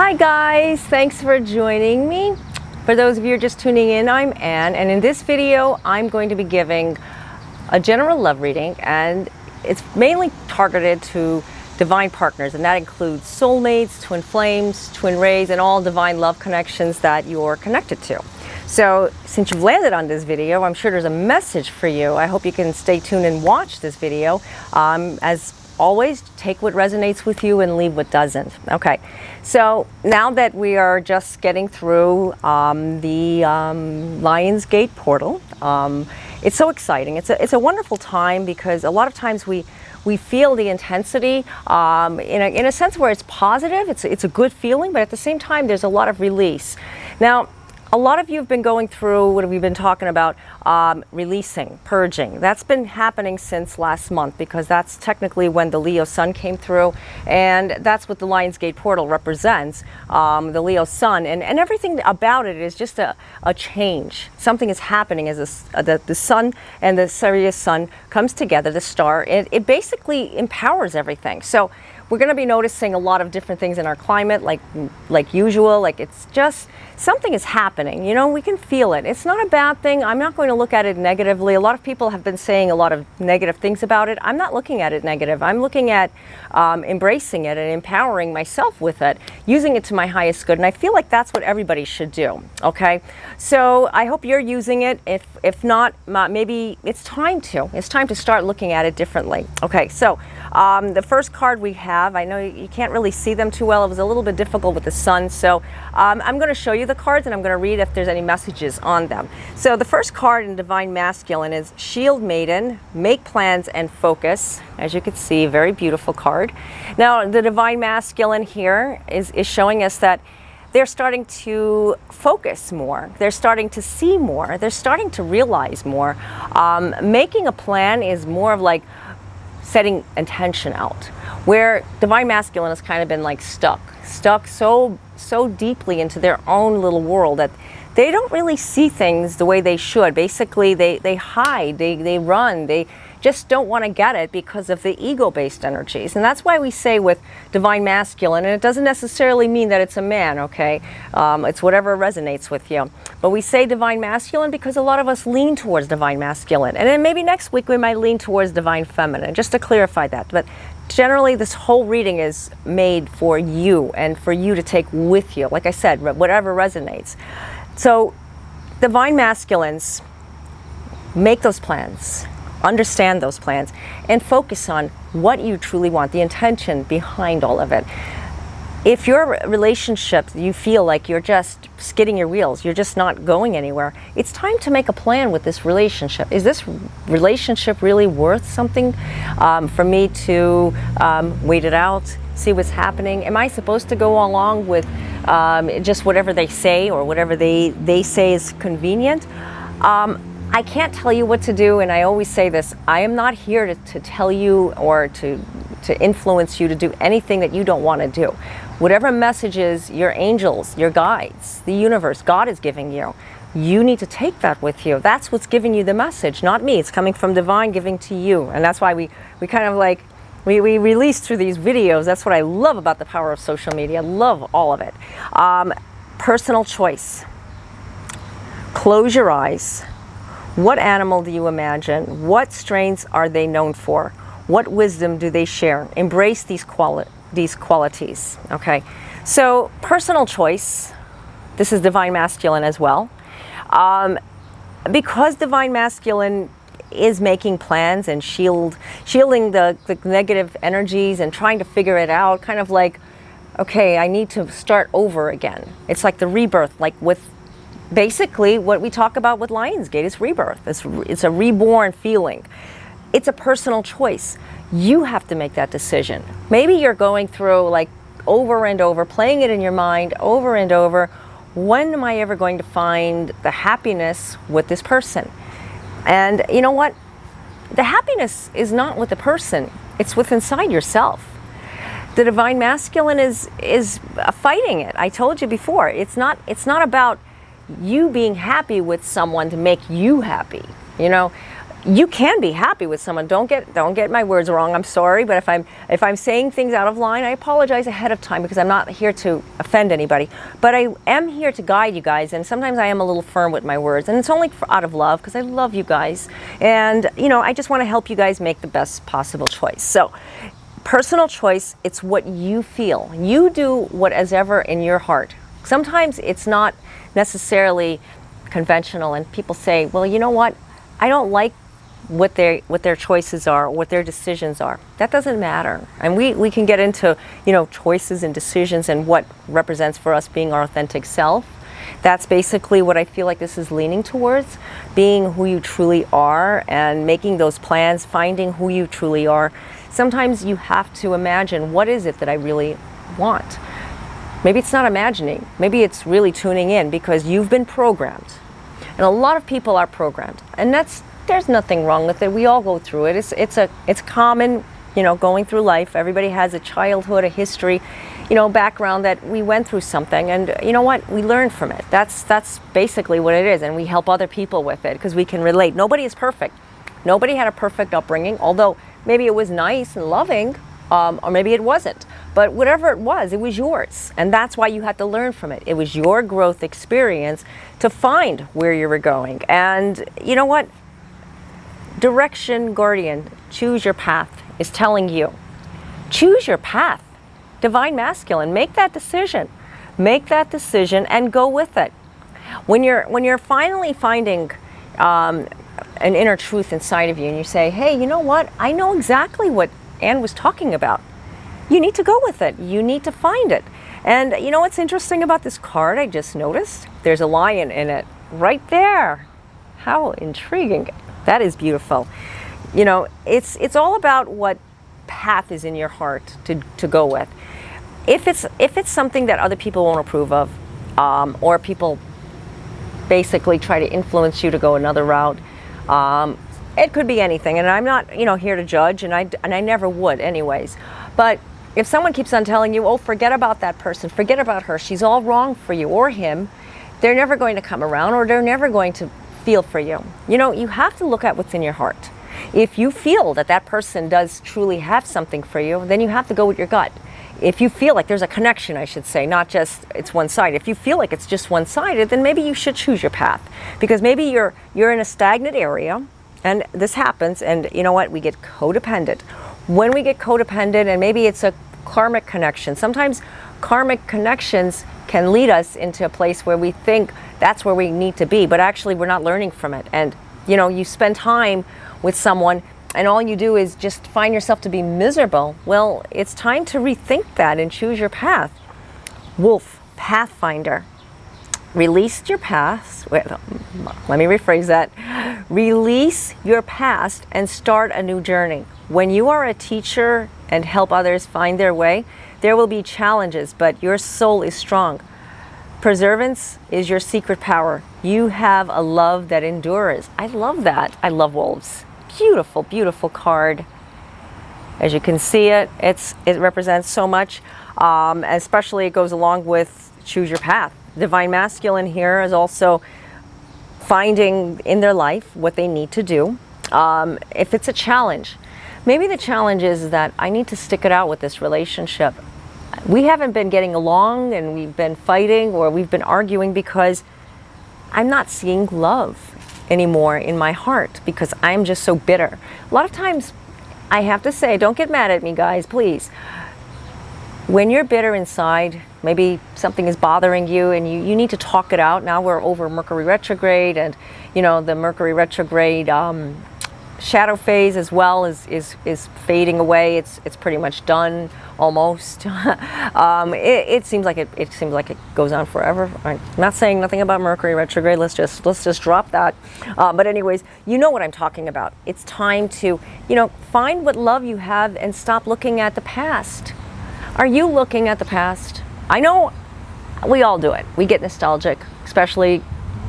Hi guys, thanks for joining me. For those of you who are just tuning in, I'm Anne, and in this video I'm going to be giving a general love reading, and it's mainly targeted to divine partners, and that includes soulmates, twin flames, twin rays, and all divine love connections that you're connected to. So since you've landed on this video, I'm sure there's a message for you. I hope you can stay tuned and watch this video. As always, take what resonates with you and leave what doesn't. Okay, so now that we are just getting through the Lion's Gate portal, it's so exciting. It's a wonderful time because a lot of times we feel the intensity in a sense where it's positive. It's a good feeling, but at the same time, there's a lot of release. Now, a lot of you have been going through what we've been talking about, releasing, purging. That's been happening since last month because that's technically when the Leo sun came through, and that's what the Lion's Gate portal represents, the Leo sun, and everything about it is just a change. Something is happening as the sun and the Sirius sun comes together, the star, and it basically empowers everything. So we're going to be noticing a lot of different things in our climate, like usual, like it's just something is happening. You know, we can feel it. It's not a bad thing. I'm not going to look at it negatively. A lot of people have been saying a lot of negative things about it. I'm not looking at it negative. I'm looking at embracing it and empowering myself with it, using it to my highest good. And I feel like that's what everybody should do. Okay, so I hope you're using it. If not, maybe it's time to. It's time to start looking at it differently. Okay, so the first card we have, I know you can't really see them too well. It was a little bit difficult with the sun, so I'm going to show you the cards and I'm going to read if there's any messages on them. So the first card in Divine Masculine is Shield Maiden, Make Plans and Focus. As you can see, very beautiful card. Now the Divine Masculine here is showing us that they're starting to focus more. They're starting to see more. They're starting to realize more. Making a plan is more of like setting intention out, where Divine Masculine has kind of been like stuck so deeply into their own little world that they don't really see things the way they should. Basically, they hide, they run, they just don't want to get it because of the ego-based energies. And that's why we say with Divine Masculine, and it doesn't necessarily mean that it's a man, okay? It's whatever resonates with you. But we say Divine Masculine because a lot of us lean towards Divine Masculine. And then maybe next week we might lean towards Divine Feminine, just to clarify that. But generally, this whole reading is made for you and for you to take with you. Like I said, whatever resonates. So Divine Masculines, make those plans. Understand those plans and focus on what you truly want, the intention behind all of it. If your relationship, you feel like you're just skidding your wheels, you're just not going anywhere, it's time to make a plan with this relationship. Is this relationship really worth something for me to wait it out, see what's happening? Am I supposed to go along with just whatever they say or whatever they say is convenient? I can't tell you what to do, and I always say this, I am not here to tell you or to influence you to do anything that you don't want to do. Whatever messages your angels, your guides, the universe, God is giving you, you need to take that with you. That's what's giving you the message, not me. It's coming from divine giving to you. And that's why we kind of like, we release through these videos. That's what I love about the power of social media. I love all of it. Personal choice. Close your eyes. What animal do you imagine? What strains are they known for? What wisdom do they share? Embrace these qualities, okay? So personal choice, this is Divine Masculine as well. Because Divine Masculine is making plans and shielding the negative energies and trying to figure it out, kind of like, okay, I need to start over again. It's like the rebirth, like with basically what we talk about with Lion's Gate is rebirth. It's a reborn feeling. It's a personal choice. You have to make that decision. Maybe you're going through like over and over, playing it in your mind over and over. When am I ever going to find the happiness with this person? And you know what? The happiness is not with the person. It's with inside yourself. The Divine Masculine is fighting it. I told you before. It's not about you being happy with someone to make you happy. You know, you can be happy with someone. Don't get my words wrong. I'm sorry, but if I'm saying things out of line, I apologize ahead of time, because I'm not here to offend anybody. But I am here to guide you guys, and sometimes I am a little firm with my words, and it's only out of love, because I love you guys, and I just want to help you guys make the best possible choice. So, personal choice, it's what you feel. You do what is ever in your heart. Sometimes it's not necessarily conventional, and people say, well, you know what? I don't like what their choices are, what their decisions are. That doesn't matter. And we can get into, choices and decisions and what represents for us being our authentic self. That's basically what I feel like this is leaning towards, being who you truly are and making those plans, finding who you truly are. Sometimes you have to imagine, what is it that I really want? Maybe it's not imagining. Maybe it's really tuning in, because you've been programmed. And a lot of people are programmed. And there's nothing wrong with it. We all go through it. It's common, going through life. Everybody has a childhood, a history, background that we went through something, and you know what? We learn from it. That's basically what it is, and we help other people with it because we can relate. Nobody is perfect. Nobody had a perfect upbringing, although maybe it was nice and loving, or maybe it wasn't. But whatever it was yours, and that's why you had to learn from it. It was your growth experience to find where you were going. And you know what? Direction Guardian, choose your path, is telling you, choose your path. Divine Masculine, make that decision. Make that decision and go with it. When you're finally finding an inner truth inside of you, and you say, hey, you know what? I know exactly what Anne was talking about. You need to go with it. You need to find it. And you know what's interesting about this card I just noticed? There's a lion in it right there. How intriguing. That is beautiful. It's all about what path is in your heart to go with. If it's something that other people won't approve of, or people basically try to influence you to go another route, it could be anything. And I'm not here to judge, and I never would anyways. But if someone keeps on telling you, oh, forget about that person, forget about her, she's all wrong for you, or him, they're never going to come around, or they're never going to feel for you. You have to look at what's in your heart. If you feel that person does truly have something for you, then you have to go with your gut. If you feel like there's a connection, I should say, not just it's one-sided. If you feel like it's just one-sided, then maybe you should choose your path, because maybe you're in a stagnant area, and this happens, and you know what? We get codependent. When we get codependent, and maybe it's a karmic connection. Sometimes karmic connections can lead us into a place where we think that's where we need to be, but actually we're not learning from it. And you spend time with someone and all you do is just find yourself to be miserable. Well, it's time to rethink that and choose your path. Wolf, Pathfinder. Release your past. Wait, let me rephrase that. Release your past and start a new journey. When you are a teacher and help others find their way, there will be challenges, but your soul is strong. Perseverance is your secret power. You have a love that endures. I love that. I love wolves. Beautiful, beautiful card. As you can see it represents so much, especially it goes along with choose your path. Divine Masculine here is also finding in their life what they need to do. If it's a challenge, maybe the challenge is that I need to stick it out with this relationship. We haven't been getting along, and we've been fighting, or we've been arguing because I'm not seeing love anymore in my heart, because I'm just so bitter. A lot of times, I have to say, don't get mad at me, guys, please. When you're bitter inside, maybe something is bothering you and you need to talk it out. Now we're over Mercury retrograde, and the Mercury retrograde shadow phase as well is fading away. It's pretty much done almost. It seems like it goes on forever. I'm not saying nothing about Mercury retrograde. Let's just drop that. But anyways, you know what I'm talking about. It's time to find what love you have and stop looking at the past. Are you looking at the past? I know we all do it. We get nostalgic, especially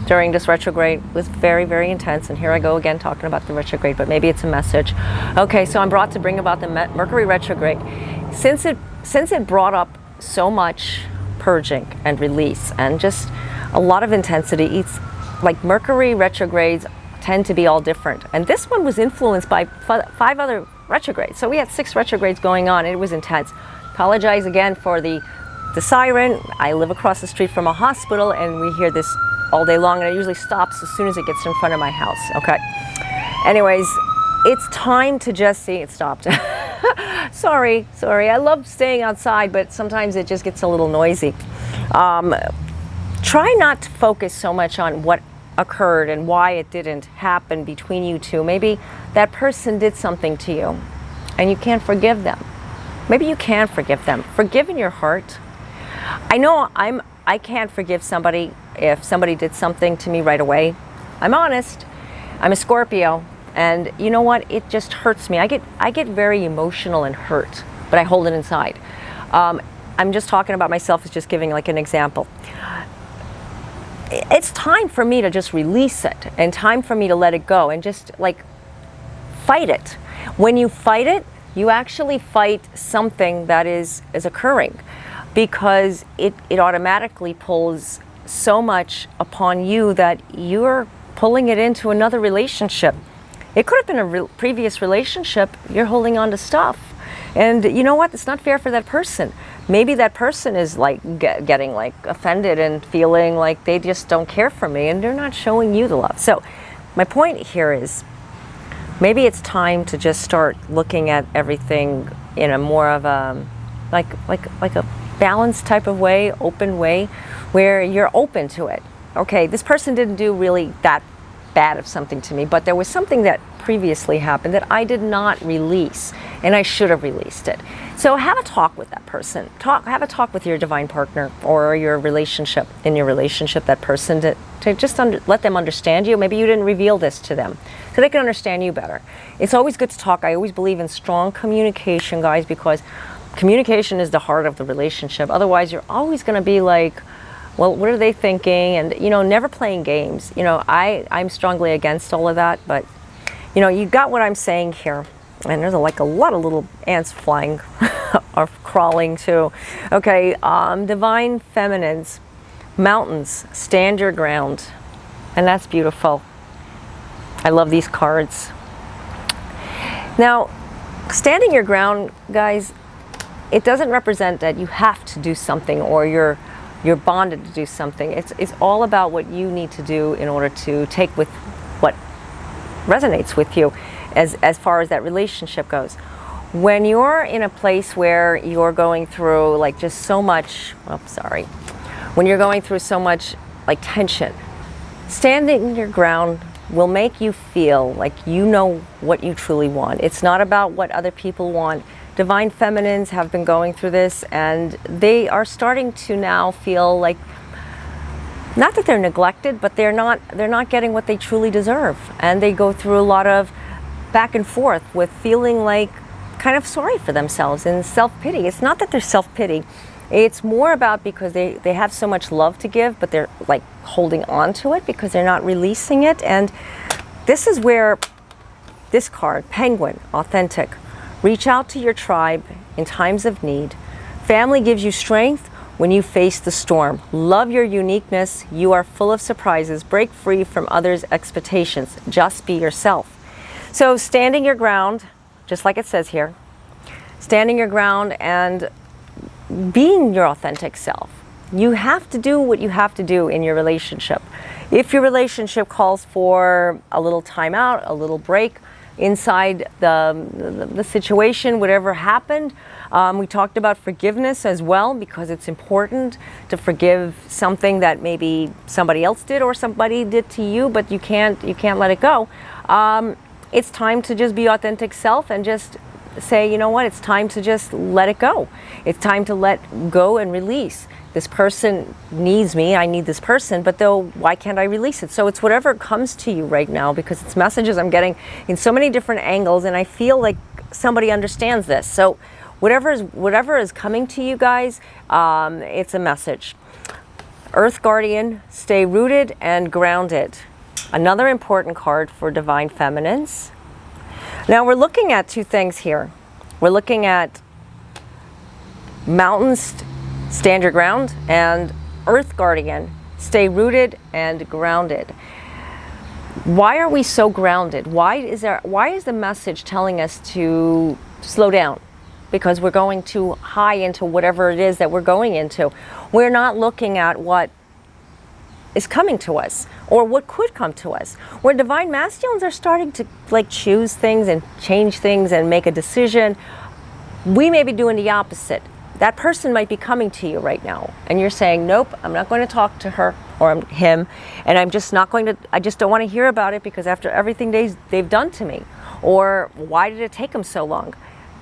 during this retrograde. It was very, very intense, and here I go again talking about the retrograde, but maybe it's a message. Okay, so I'm brought to bring about the Mercury retrograde. Since it brought up so much purging and release and just a lot of intensity, it's like Mercury retrogrades tend to be all different. And this one was influenced by 5 other retrogrades. So we had 6 retrogrades going on. It was intense. Apologize again for the siren. I live across the street from a hospital, and we hear this all day long, and it usually stops as soon as it gets in front of my house. Okay. Anyways, it's time to just see it stopped. Sorry. I love staying outside, but sometimes it just gets a little noisy. Try not to focus so much on what occurred and why it didn't happen between you two. Maybe that person did something to you and you can't forgive them. Maybe you can forgive them. Forgive in your heart. I know I can't forgive somebody if somebody did something to me right away. I'm honest. I'm a Scorpio, and you know what? It just hurts me. I get very emotional and hurt, but I hold it inside. I'm just talking about myself as just giving like an example. It's time for me to just release it, and time for me to let it go and just like fight it. When you fight it, you actually fight something that is occurring, because it automatically pulls so much upon you that you're pulling it into another relationship. It could have been a previous relationship. You're holding on to stuff. And you know what? It's not fair for that person. Maybe that person is like getting like offended and feeling like they just don't care for me, and they're not showing you the love. So my point here is, maybe it's time to just start looking at everything in a more of a like a balanced type of way, open way, where you're open to it. Okay, this person didn't do really that bad of something to me, but there was something that previously happened that I did not release, and I should have released it. So have a talk with that person. Have a talk with your divine partner or your relationship, that person, to just let them understand you. Maybe you didn't reveal this to them, so they can understand you better. It's always good to talk. I always believe in strong communication, guys, because communication is the heart of the relationship. Otherwise, you're always going to be like, well, what are they thinking? And, you know, never playing games. You know, I'm strongly against all of that, but, you know, you got what I'm saying here. And there's like a lot of little ants flying or crawling too. Okay, divine feminines, mountains, stand your ground. And that's beautiful. I love these cards. Now, standing your ground, guys, it doesn't represent that you have to do something or you're bonded to do something. It's all about what you need to do in order to take with what resonates with you as far as that relationship goes. When you're in a place where you're going through like just so much, when you're going through so much like tension, standing your ground will make you feel like you know what you truly want. It's not about what other people want. Divine feminines have been going through this, and they are starting to now feel like, not that they're neglected, but they're not getting what they truly deserve. And they go through a lot of back and forth with feeling like kind of sorry for themselves and self-pity. It's not that they're self-pity. It's more about because they have so much love to give, but they're like holding on to it because they're not releasing it. And this is where this card, Penguin, authentic. Reach out to your tribe in times of need. Family gives you strength when you face the storm. Love your uniqueness. You are full of surprises. Break free from others' expectations. Just be yourself. So standing your ground, just like it says here, standing your ground and being your authentic self. You have to do what you have to do in your relationship. If your relationship calls for a little time out, a little break inside the situation, whatever happened, we talked about forgiveness as well, because it's important to forgive something that maybe somebody else did or somebody did to you, but you can't let it go. It's time to just be authentic self and just say, you know what, it's time to just let it go. It's time to let go and release. This person needs me, I need this person, but though, why can't I release it? So it's whatever comes to you right now, because it's messages I'm getting in so many different angles, and I feel like somebody understands this. So whatever is coming to you guys, it's a message. Earth Guardian, stay rooted and grounded. Another important card for divine feminines. Now we're looking at two things here. We're looking at mountains, stand your ground, and Earth Guardian, stay rooted and grounded. Why are we so grounded? Why is the message telling us to slow down? Because we're going too high into whatever it is that we're going into. We're not looking at what is coming to us or what could come to us. Where divine masculines are starting to like choose things and change things and make a decision, we may be doing the opposite. That person might be coming to you right now and you're saying, nope, I'm not going to talk to her or him, and I just don't want to hear about it because after everything they've done to me, or why did it take them so long?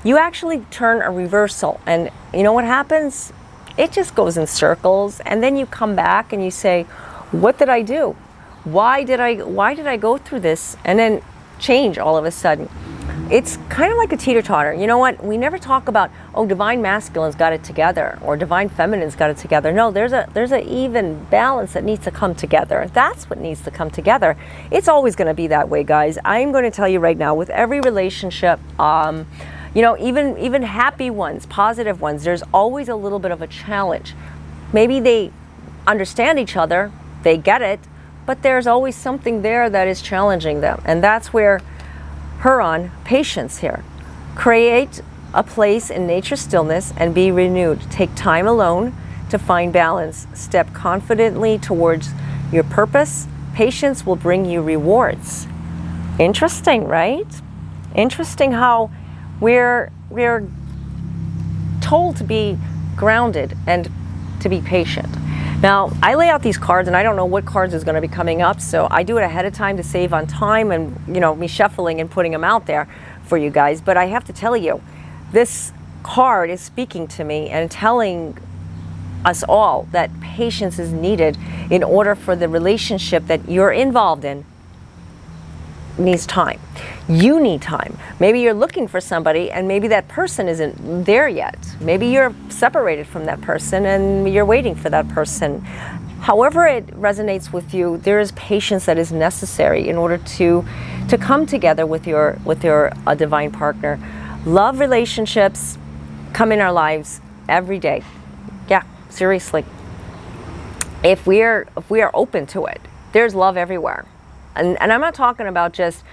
You actually turn a reversal, and you know what happens? It just goes in circles, and then you come back and you say, what did I do? Why did I go through this? And then change all of a sudden. It's kind of like a teeter-totter. You know what? We never talk about, oh, divine masculines got it together or divine feminines got it together. No, there's a even balance that needs to come together. That's what needs to come together. It's always going to be that way, guys. I'm going to tell you right now, with every relationship, you know, even happy ones, positive ones, there's always a little bit of a challenge. Maybe they understand each other, they get it, but there's always something there that is challenging them. And that's where Huron, patience here. Create a place in nature's stillness and be renewed. Take time alone to find balance. Step confidently towards your purpose. Patience will bring you rewards. Interesting, right? Interesting how we're told to be grounded and to be patient. Now, I lay out these cards, and I don't know what cards is going to be coming up, so I do it ahead of time to save on time and, you know, me shuffling and putting them out there for you guys. But I have to tell you, this card is speaking to me and telling us all that patience is needed in order for the relationship that you're involved in needs time. You need time. Maybe you're looking for somebody and maybe that person isn't there yet. Maybe you're separated from that person and you're waiting for that person. However it resonates with you, there is patience that is necessary in order to come together with your divine partner. Love relationships come in our lives every day. Yeah, seriously. If we are open to it, there's love everywhere. And I'm not talking about just,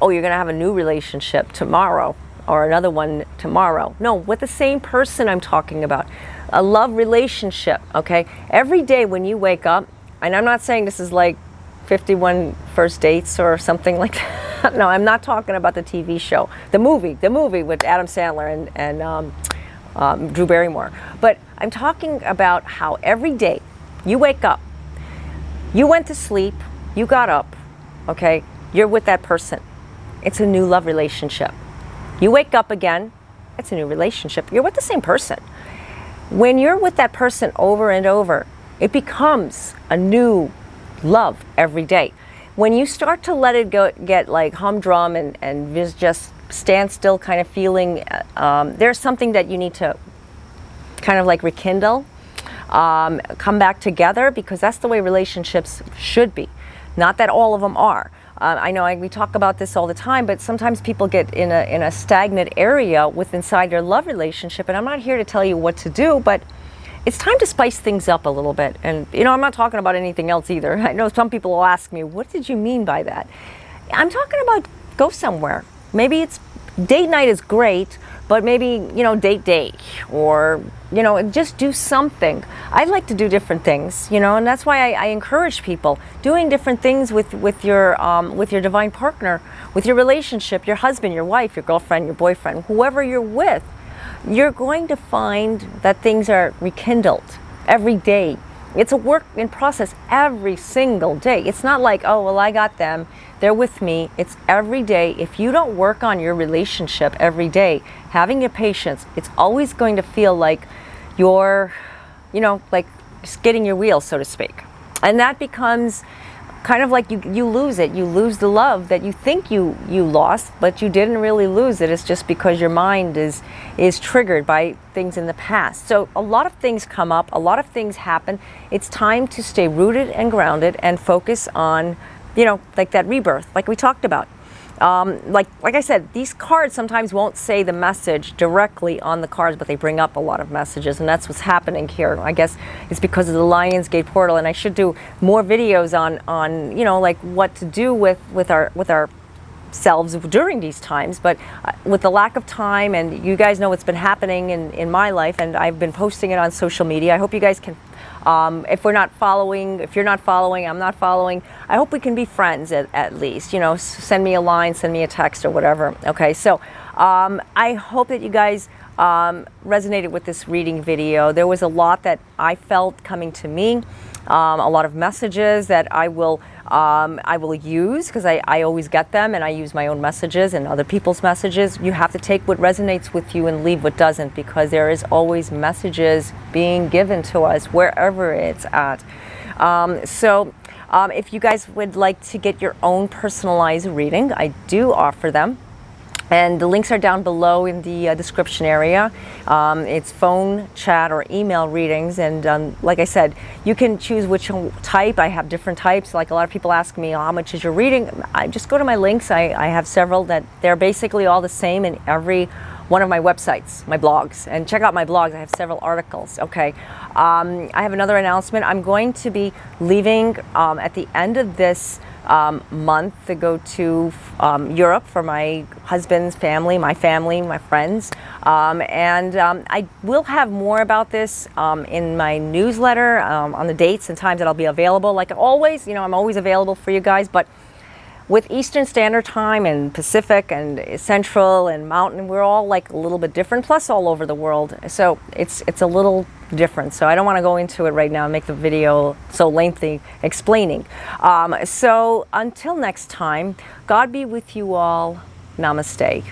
oh, you're going to have a new relationship tomorrow or another one tomorrow. No, with the same person I'm talking about. A love relationship, okay? Every day when you wake up, and I'm not saying this is like 51 First Dates or something like that. No, I'm not talking about the TV show. The movie with Adam Sandler and Drew Barrymore. But I'm talking about how every day you wake up, you went to sleep, you got up, okay, you're with that person. It's a new love relationship. You wake up again, it's a new relationship. You're with the same person. When you're with that person over and over, it becomes a new love every day. When you start to let it go, get like humdrum and just stand still kind of feeling, there's something that you need to kind of like rekindle, come back together, because that's the way relationships should be. Not that all of them are. I know we talk about this all the time, but sometimes people get in a stagnant area inside their love relationship, and I'm not here to tell you what to do, but it's time to spice things up a little bit. And, you know, I'm not talking about anything else either. I know some people will ask me, what did you mean by that? I'm talking about go somewhere. Maybe it's date night is great, but maybe, you know, date day, or, you know, just do something. I like to do different things, you know, and that's why I encourage people doing different things with your divine partner, with your relationship, your husband, your wife, your girlfriend, your boyfriend, whoever you're with. You're going to find that things are rekindled every day. It's a work in process every single day. It's not like, oh, well, I got them, they're with me. It's every day. If you don't work on your relationship every day, having your patience, it's always going to feel like you're, you know, like skidding your wheels, so to speak. And that becomes kind of like you lose it. You lose the love that you think you lost, but you didn't really lose it. It's just because your mind is triggered by things in the past. So a lot of things come up, a lot of things happen. It's time to stay rooted and grounded and focus on, you know, like that rebirth, like we talked about. like I said, these cards sometimes won't say the message directly on the cards, but they bring up a lot of messages, and that's what's happening here. I guess it's because of the Lionsgate portal, and I should do more videos on you know, like what to do with our selves during these times. But with the lack of time, and you guys know what's been happening in my life, and I've been posting it on social media. I hope you guys can, if you're not following, I'm not following, I hope we can be friends at least, you know, send me a line, send me a text or whatever. Okay, so I hope that you guys resonated with this reading video. There was a lot that I felt coming to me, a lot of messages that I will use, because I always get them, and I use my own messages and other people's messages. You have to take what resonates with you and leave what doesn't, because there is always messages being given to us wherever it's at. So if you guys would like to get your own personalized reading, I do offer them. And the links are down below in the description area. It's phone, chat, or email readings. And like I said, you can choose which type. I have different types. Like a lot of people ask me, how much is your reading? I just go to my links. I have several that they're basically all the same in every one of my websites, my blogs. And check out my blogs. I have several articles. Okay. I have another announcement. I'm going to be leaving at the end of this month to go to Europe for my husband's family, my friends, and I will have more about this in my newsletter on the dates and times that I'll be available. Like always, you know, I'm always available for you guys, but with Eastern Standard Time and Pacific and Central and Mountain, we're all like a little bit different, plus all over the world. So it's a little different. So I don't want to go into it right now and make the video so lengthy explaining. So until next time, God be with you all. Namaste.